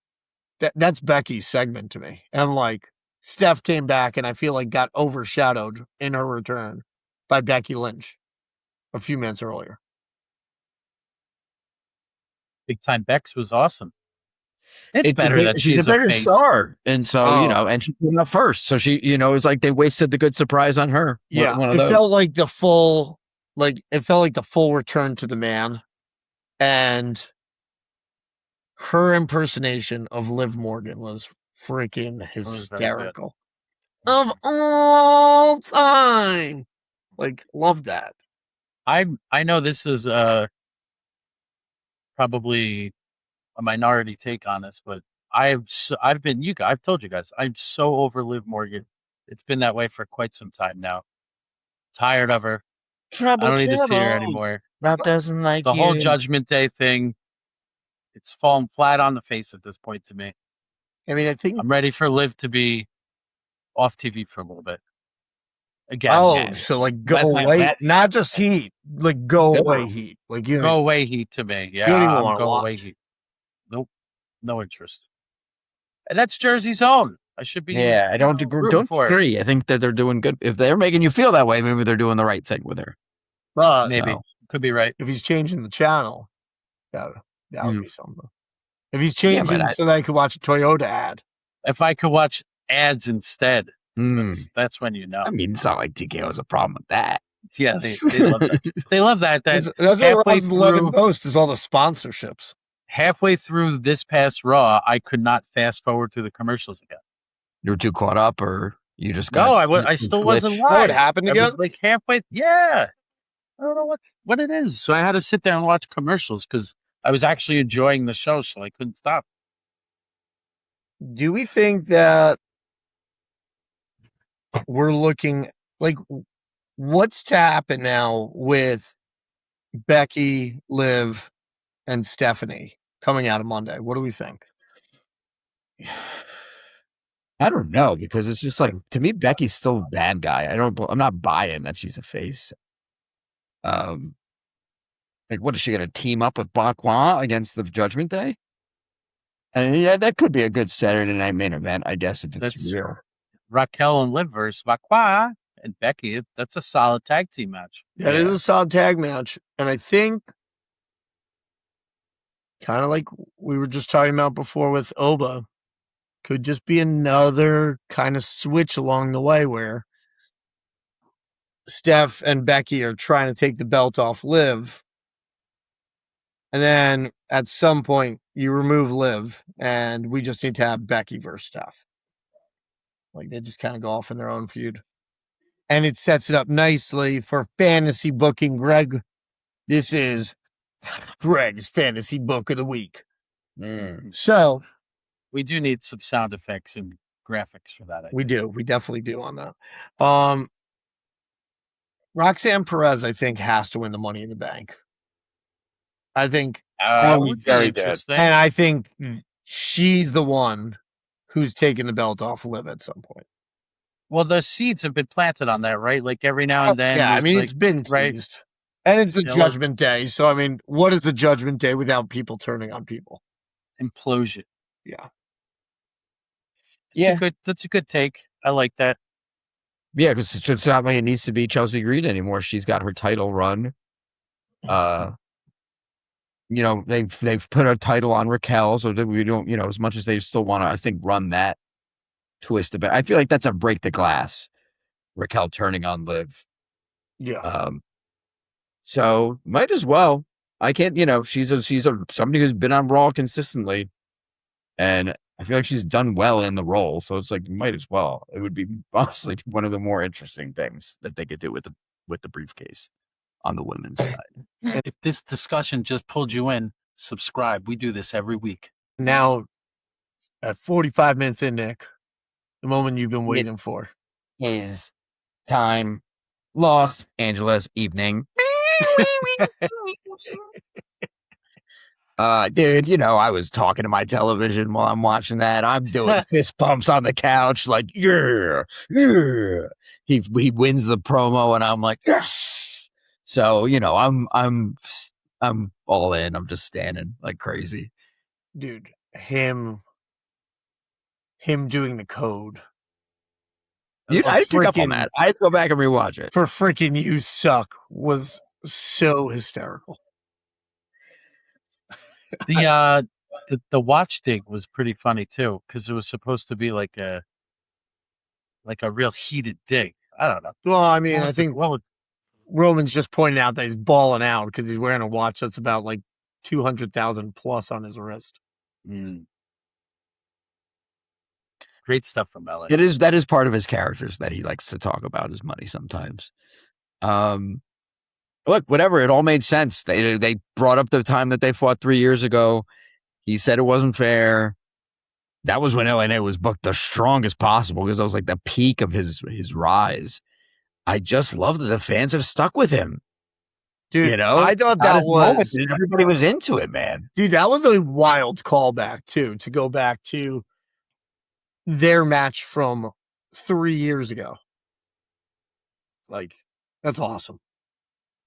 that's Becky's segment to me. And like Steph came back and I feel like got overshadowed in her return by Becky Lynch a few minutes earlier. Big Time Bex was awesome. It's better that she's a bigger face. star, and so and she came up first, so she, it's like they wasted the good surprise on her. Yeah, one of it those. felt like the full return to the man, and her impersonation of Liv Morgan was freaking hysterical. Of all time, like, love that. I know this is probably a minority take on this, but I've told you guys, I'm so over Liv Morgan. It's been that way for quite some time now. Tired of her. I don't need to see her anymore. Rob doesn't like the whole Judgment Day thing. It's fallen flat on the face at this point to me. I mean, I think I'm ready for Liv to be off TV for a little bit. Again. Oh, so like go away, not just Heat, like go away Heat, like go away Heat to me. Yeah, you don't even want to watch. Away Heat. Nope, no interest. And that's Jersey's own. I should be. Yeah, I don't agree. I think that they're doing good. If they're making you feel that way, maybe they're doing the right thing with her. But maybe could be right. If he's changing the channel, that would be something. If he's changing so that I could watch a Toyota ad. If I could watch ads instead, that's when you know. I mean, it's not like TKO has a problem with that. Yeah, they love that. They love that. That's what Rob's loving most is all the sponsorships. Halfway through this past Raw, I could not fast forward to the commercials again. You were too caught up, or you just got... No, I still wasn't live. What happened again? I was like halfway. Yeah, I don't know what it is. So I had to sit there and watch commercials because I was actually enjoying the show, so I couldn't stop. Do we think that we're looking like what's to happen now with Becky, Liv, and Stephanie coming out of Monday? What do we think? I don't know, because it's just like, to me, Becky's still a bad guy. I'm not buying that she's a face. Like, what is she going to team up with Bakwa against the Judgment Day? And yeah, that could be a good Saturday night main event, I guess, if it's real. Raquel and Liv versus Bakwa and Becky. That's a solid tag team match. That is a solid tag match. And I think, kind of like we were just talking about before with Oba, could just be another kind of switch along the way where Steph and Becky are trying to take the belt off Liv. And then at some point, you remove Liv, and we just need to have Becky versus Steph. Like, they just kind of go off in their own feud. And it sets it up nicely for fantasy booking, Greg. This is Greg's fantasy book of the week. So we do need some sound effects and graphics for that. We do. We definitely do on that. Roxanne Perez, I think, has to win the Money in the Bank. I think that would be very interesting. And I think she's the one who's taking the belt off Liv at some point. Well, the seeds have been planted on that, right? Like every now and then. Yeah, I mean, it's been teased. Right? And it's the Judgment Day. So, I mean, what is the Judgment Day without people turning on people? Implosion. Yeah. That's a good take. I like that. Yeah, because it's not like it needs to be Chelsea Green anymore. She's got her title run. They've put a title on Raquel, so that we don't, as much as they still want to, I think, run that twist a bit. I feel like that's a break the glass. Raquel turning on Liv. Yeah. So might as well. I can't, she's somebody who's been on Raw consistently, and I feel like she's done well in the role. So it's like, might as well. It would be honestly one of the more interesting things that they could do with the briefcase on the women's side. If this discussion just pulled you in, subscribe. We do this every week. Now, at 45 minutes in, Nick, the moment you've been waiting for is time Los Angeles evening. Dude, I was talking to my television while I'm watching that. I'm doing fist pumps on the couch, like, yeah. He wins the promo, and I'm like, yes. So, I'm all in. I'm just standing like crazy. Dude, him doing the code. I didn't pick up on that. I had to go back and rewatch it. For freaking you suck was so hysterical. The watch dig was pretty funny too, because it was supposed to be like a real heated dig. I don't know. Well, I mean, I think Roman's just pointing out that he's balling out because he's wearing a watch that's about like 200,000 plus on his wrist. Great stuff from LA. That is part of his characters that he likes to talk about his money sometimes. Look, whatever. It all made sense. They brought up the time that they fought 3 years ago. He said it wasn't fair. That was when LA was booked the strongest possible because that was like the peak of his rise. I just love that the fans have stuck with him. Dude, I thought that was... Everybody was into it, man. Dude, that was a wild callback, too, to go back to their match from 3 years ago. Like, that's awesome.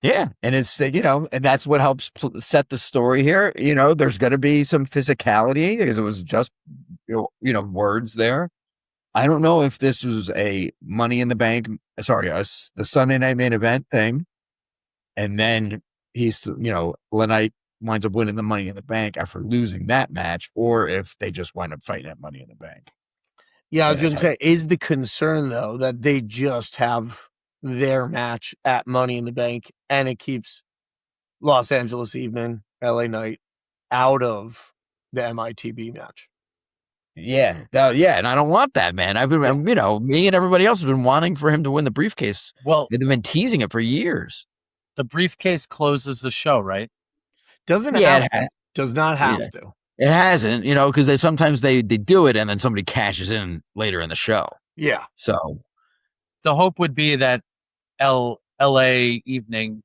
Yeah, and it's, and that's what helps set the story here. There's going to be some physicality because it was just, words there. I don't know if this was a Money in the Bank, the Sunday Night Main Event thing. And then Lenite winds up winning the Money in the Bank after losing that match, or if they just wind up fighting at Money in the Bank. Yeah, I was going to say, is the concern, though, that they just have their match at Money in the Bank and it keeps Los Angeles Evening, LA Knight out of the MITB match? Yeah, and I don't want that, man. I've been, me and everybody else have been wanting for him to win the briefcase. Well, they've been teasing it for years. The briefcase closes the show, right? Does not have to. It hasn't, because sometimes they do it and then somebody cashes in later in the show. Yeah. So the hope would be that LA Evening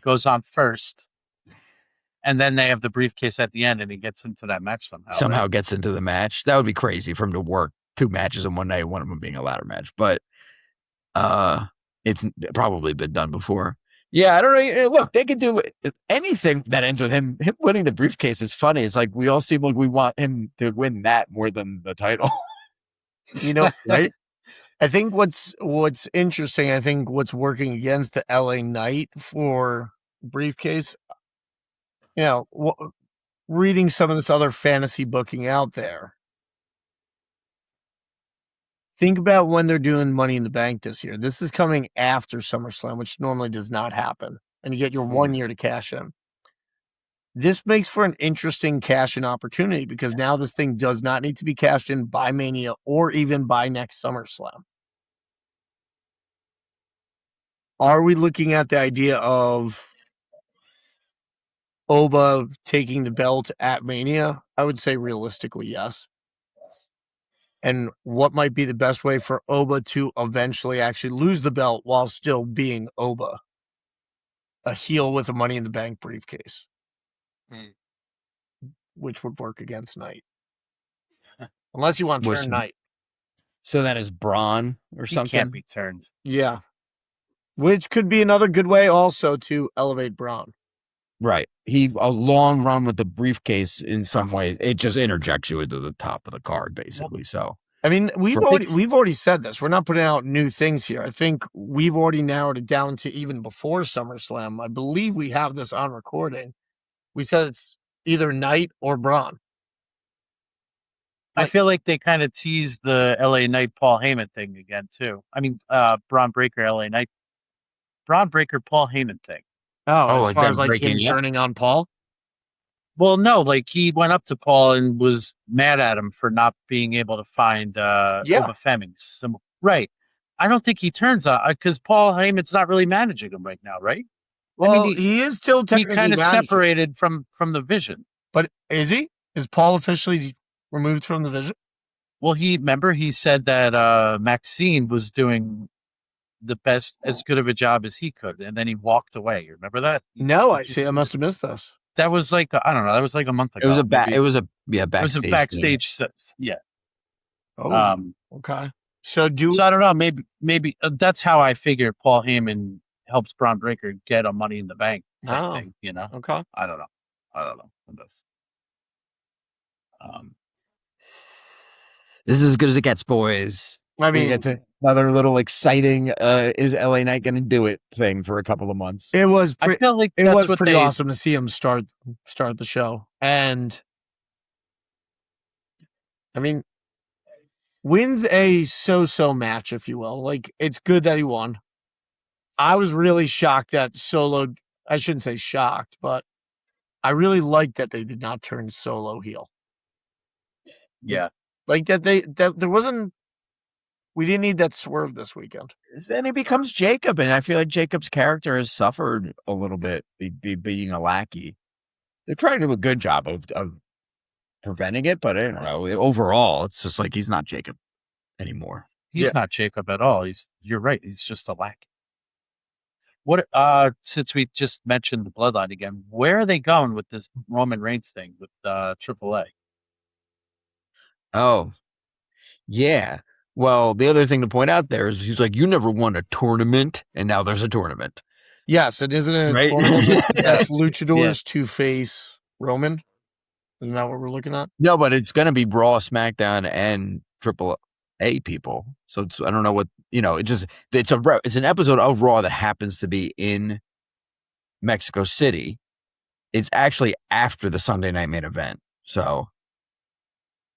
goes on first, and then they have the briefcase at the end, and he gets into that match somehow. Somehow gets into the match. That would be crazy for him to work 2 matches in one night, one of them being a ladder match. But it's probably been done before. Yeah, I don't know. Look, they could do anything that ends with him winning the briefcase. Is funny. It's like we all seem like we want him to win that more than the title. Right? I think what's interesting, I think what's working against the LA Knight for briefcase, reading some of this other fantasy booking out there. Think about when they're doing Money in the Bank this year. This is coming after SummerSlam, which normally does not happen. And you get your 1 year to cash in. This makes for an interesting cash-in opportunity because now this thing does not need to be cashed in by Mania or even by next SummerSlam. Are we looking at the idea of Oba taking the belt at Mania? I would say realistically, yes. And what might be the best way for Oba to eventually actually lose the belt while still being Oba? A heel with a Money in the Bank briefcase. Which would work against Knight. Unless you want to turn Knight. So that is Braun or something? He can't be turned. Yeah. Which could be another good way also to elevate Braun. Right. A long run with the briefcase in some way, it just interjects you into the top of the card, basically. So, I mean, we've already said this. We're not putting out new things here. I think we've already narrowed it down to even before SummerSlam. I believe we have this on recording. We said it's either Knight or Braun. I feel like they kind of teased the LA Knight Paul Heyman thing again too. I mean, Braun Breaker LA Knight, Braun Breaker Paul Heyman thing. Oh, as like far them as like him breaking up? turning on Paul. Well, no, like he went up to Paul and was mad at him for not being able to find Oba Femi's. Right. I don't think he turns on because Paul Heyman's not really managing him right now, right? Well, he is still He technically kind of managing, separated from the vision. but is he? Is Paul officially removed from the vision? Well, he said that Maxine was doing the best, as good of a job as he could, and then he walked away. You remember that? No, I see. I must have missed this. That was like I don't know. That was like a month ago. It was a maybe. it was a It was a backstage. Yeah. Oh, okay. So I don't know. Maybe that's how I figure Paul Heyman helps Braun Breaker get a Money in the Bank type thing. You know? Okay. I don't know. This is as good as it gets, boys. I We mean, get to another little exciting is LA Knight going to do it thing for a couple of months. it was I feel like it that's was what pretty they, awesome to see him start the show, and I mean, wins a so-so match, if you will. Like, it's good that he won. I was really shocked that Solo. I shouldn't say shocked, but I really liked that they did not turn Solo heel. Yeah. Like that there wasn't. We didn't need that swerve this weekend. Then he becomes Jacob, and I feel like Jacob's character has suffered a little bit being a lackey. They're trying to do a good job of preventing it, but I don't know. Overall, it's just like he's not Jacob anymore. He's not Jacob at all. You're right. He's just a lackey. What since we just mentioned the Bloodline again, where are they going with this Roman Reigns thing with AAA? Oh, yeah. Well, the other thing to point out there is he's like, you never won a tournament, and now there's a tournament. Yes, it isn't a Right? tournament. That's luchadors to face Roman. Isn't that what we're looking at? No, but it's going to be Raw, SmackDown, and AAA people. So it's, I don't know what, it's an episode of Raw that happens to be in Mexico City. It's actually after the Sunday night main event. So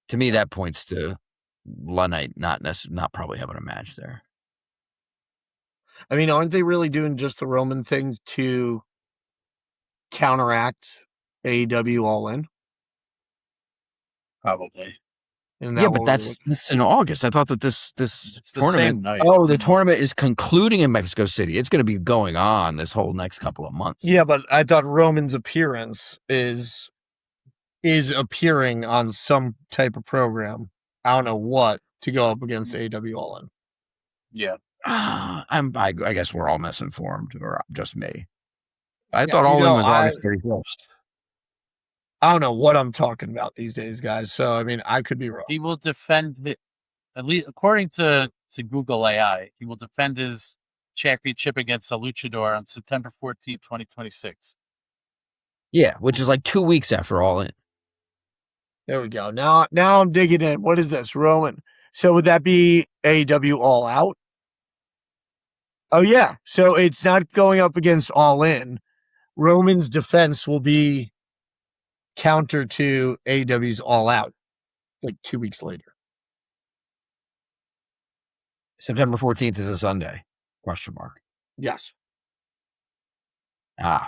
to me, that points to Knight not probably having a match there. I mean, aren't they really doing just the Roman thing to counteract AEW All In? Probably. Yeah, but that's in August. I thought that this tournament. Night. Oh, the tournament is concluding in Mexico City. It's going to be going on this whole next couple of months. Yeah, but I thought Roman's appearance is appearing on some type of program. I don't know what to go up against AEW All In. Yeah, I guess we're all misinformed, or just me. I thought All In was August 31st. I don't know what I'm talking about these days, guys. So, I mean, I could be wrong. he will defend it, at least according to Google AI. He will defend his championship against a luchador on September 14th, 2026. Yeah, which is like 2 weeks after All In. There we go. Now I'm digging in. What is this, Roman? So would that be AEW All Out? Oh yeah. So it's not going up against All In. Roman's defense will be counter to AEW's All Out, like 2 weeks later. September 14th is a Sunday? Question mark. Yes. Oh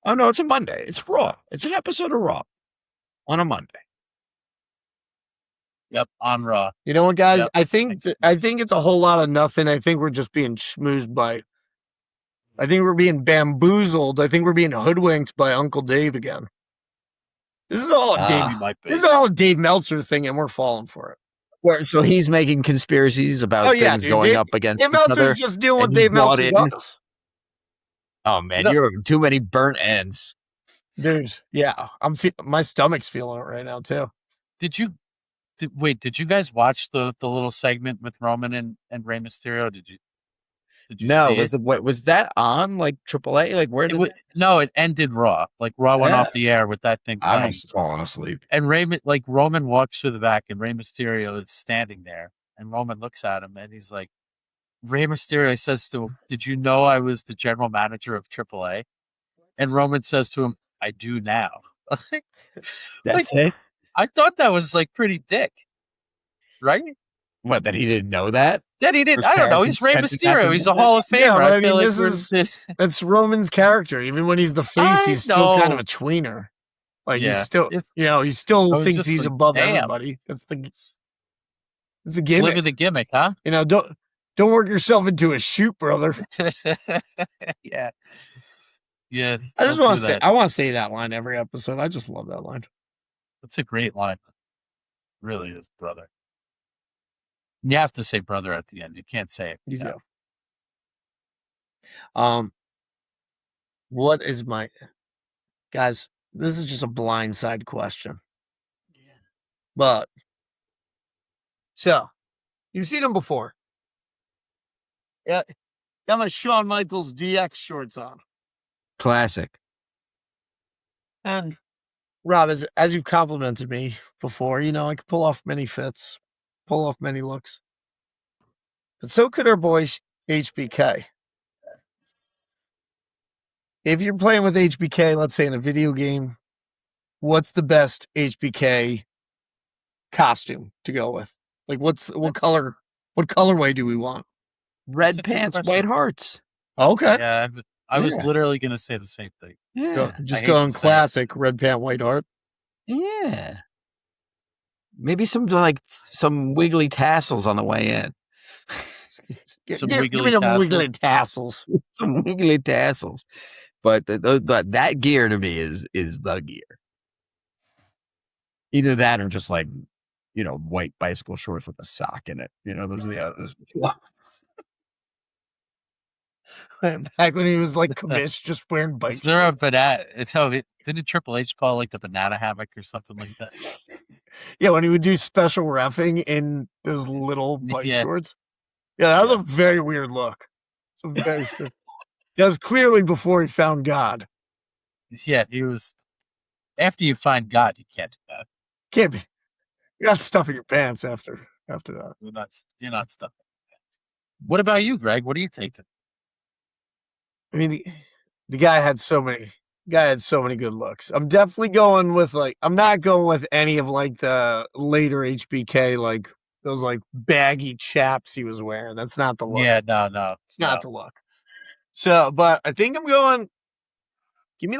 no, it's a Monday. It's Raw. It's an episode of Raw on a Monday. Yep, on Raw. You know what, guys? Yep. I think it's a whole lot of nothing. I think we're just being schmoozed by. I think we're being bamboozled. I think we're being hoodwinked by Uncle Dave again. This is all a Dave Meltzer thing, and we're falling for it. So he's making conspiracies about things going up against Dave Meltzer's just doing what Dave Meltzer does. Oh man, you're having too many burnt ends, dude. Yeah, my stomach's feeling it right now too. Did you guys watch the little segment with Roman and Rey Mysterio? Did you no, see it? Was that on like AAA? Like where did No, it ended Raw. Like Raw went off the air with that thing playing. I must have fallen asleep. And Roman walks through the back and Rey Mysterio is standing there and Roman looks at him and he's like, Rey Mysterio says to him, "Did you know I was the general manager of AAA?" And Roman says to him, "I do now." That's it. I thought that was like pretty dick, right? What, that he didn't know that? That he didn't. I don't know. He's Rey Mysterio. He's a Hall of Famer. Yeah, but I feel like that's Roman's character. Even when he's the face, he's still kind of a tweener. Like he's still, he still thinks he's above everybody. That's the gimmick. Live with the gimmick, huh? Don't work yourself into a shoot, brother. Yeah. Yeah. I just want to say that line every episode. I just love that line. That's a great line. It really is, brother. You have to say brother at the end. You can't say it. You do. What is my guys? This is just a blindside question. Yeah. But so you've seen him before. Yeah. Got my Shawn Michaels DX shorts on. Classic. And Rob, as you've complimented me before, I can pull off many fits, pull off many looks. But so could our boy HBK. If you're playing with HBK, let's say in a video game, what's the best HBK costume to go with? Like what colorway do we want? Red pants, white hearts. Okay. Yeah, I was literally going to say the same thing. Yeah. Just going classic red pant, white heart. Yeah. Maybe some wiggly tassels on the way in. Some wiggly tassels. Some wiggly tassels. But that gear to me is the gear. Either that or just white bicycle shorts with a sock in it. Those are the others. Back when he was like commish, just wearing bike. Is there a banana? Didn't Triple H call like the banana hammock or something like that? Yeah, when he would do special reffing in those little bike shorts. Yeah, that was a very weird look. That was clearly before he found God. Yeah, he was. After you find God, you can't do that. Can't be. You're not stuffing your pants after that. You're not stuffing your pants. What about you, Greg? What are you taking? I mean, the guy had so many good looks. I'm definitely going with I'm not going with any of the later HBK, those baggy chaps he was wearing. That's not the look. Yeah, no. It's not the look. So, but I think I'm going, give me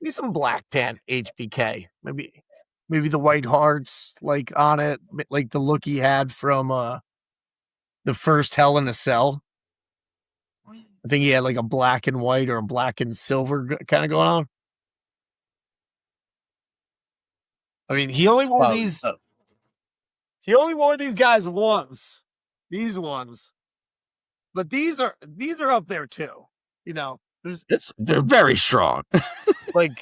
some black pant HBK. Maybe the white hearts on it, like the look he had from the first Hell in a Cell. I think he had a black and white or a black and silver kind of going on. I mean, he only wore these. He only wore these guys once. These ones, but these are up there too. They're very strong. The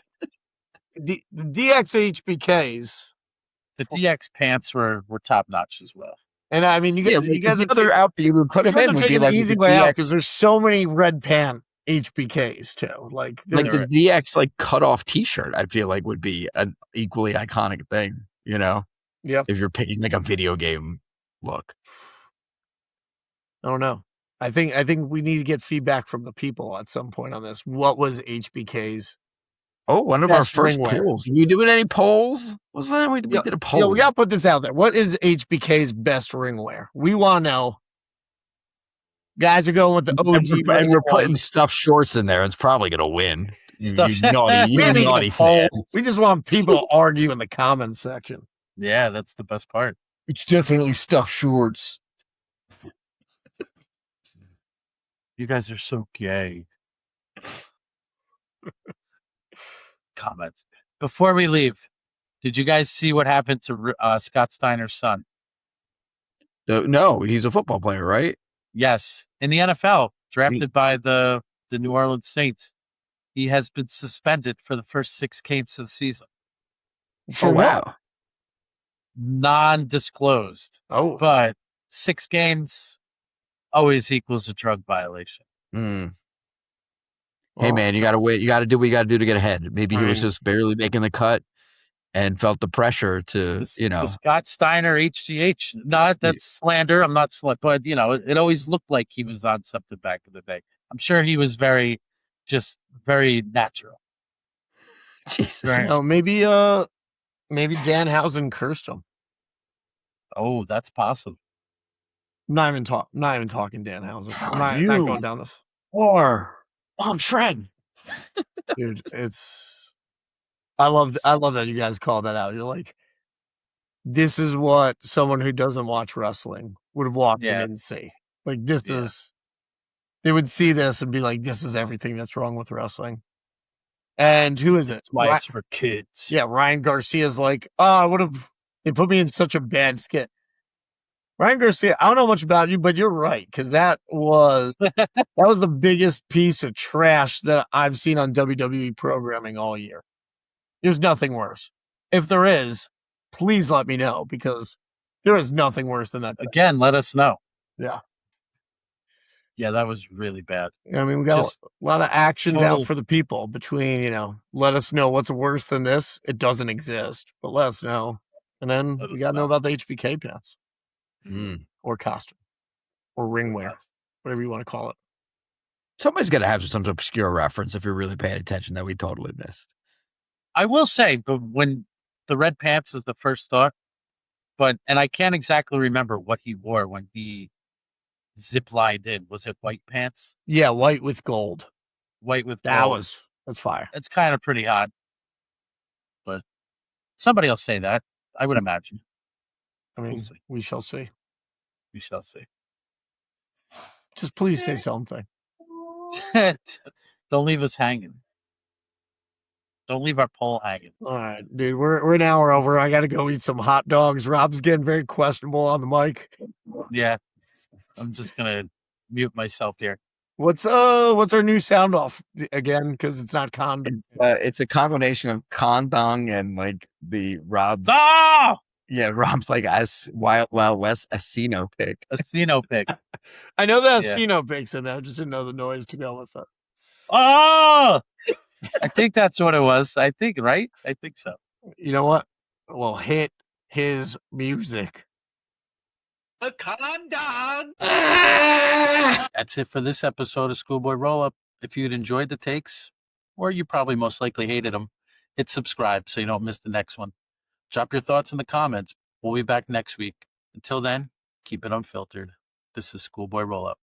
DX HBKs. The DX pants were top notch as well. And I mean, you guys the other outfit you would put him in would be the easy way out because there's so many red pant HBKs too. Like the DX cut off T-shirt, I feel like would be an equally iconic thing. Yeah. If you're picking a video game look. I don't know. I think we need to get feedback from the people at some point on this. What was HBK's? Oh, one of our first polls. Are you doing any polls? Was that we did a poll? Yeah, we got to put this out there. What is HBK's best ring wear? We want to know. Guys are going with the OG. And we're putting stuffed shorts in there. It's probably going to win. You naughty fan. We just want people to argue in the comments section. Yeah, that's the best part. It's definitely stuffed shorts. You guys are so gay. Comments. Before we leave, did you guys see what happened to Scott Steiner's son? No, he's a football player, right? Yes. In the NFL, drafted by the New Orleans Saints. He has been suspended for the first 6 games of the season. Oh, wow. Non-disclosed. Oh. But 6 games always equals a drug violation. Mm. Hey, man, you got to wait. You got to do what you got to do to get ahead. Maybe he was just barely making the cut and felt the pressure to, The Scott Steiner HGH. Not that's slander. I'm not but it always looked like he was on something back in the day. I'm sure he was very natural. Jesus. Maybe Maybe Danhausen cursed him. Oh, that's possible. Not even talking Danhausen. I'm not going down this. Or Shred. Dude, I love that you guys call that out. You're like, this is what someone who doesn't watch wrestling would walk in and see. Like, this is, they would see this and be like, this is everything that's wrong with wrestling. And who is it? That's why it's for kids. Yeah, Ryan Garcia's like, they put me in such a bad skit. Ryan Garcia, I don't know much about you, but you're right, because that was the biggest piece of trash that I've seen on WWE programming all year. There's nothing worse. If there is, please let me know, because there is nothing worse than that. Again, let us know. Yeah. Yeah, that was really bad. I mean, we got a lot of actions out for the people between, let us know what's worse than this. It doesn't exist, but let us know. And then we got to know about the HBK pants. Or costume. Or ring wear. Whatever you want to call it. Somebody's got to have some obscure reference if you're really paying attention that we totally missed. I will say, but when the red pants is the first thought, and I can't exactly remember what he wore when he zip-lined in. Was it white pants? Yeah, white with gold. White with gold. That's fire. It's kind of pretty hot. But somebody will say that, I would imagine. I mean, we shall see. We shall see. Just please say something. Don't leave us hanging. Don't leave our poll hanging. All right, dude. We're an hour over. I got to go eat some hot dogs. Rob's getting very questionable on the mic. Yeah. I'm just going to mute myself here. What's our new sound off again? Because it's not condom. It's a combination of condong and like the Rob's. Oh! Yeah, Rob's like Wild West Asino pick. Asino pick. I know that Asino pick's in there. I just didn't know the noise to go with it. Oh! I think that's what it was. I think, right? I think so. You know what? Well, hit his music. A condom! That's it for this episode of Schoolboy Rollup. If you'd enjoyed the takes, or you probably most likely hated them, hit subscribe so you don't miss the next one. Drop your thoughts in the comments. We'll be back next week. Until then, keep it unfiltered. This is Schoolboy Rollup.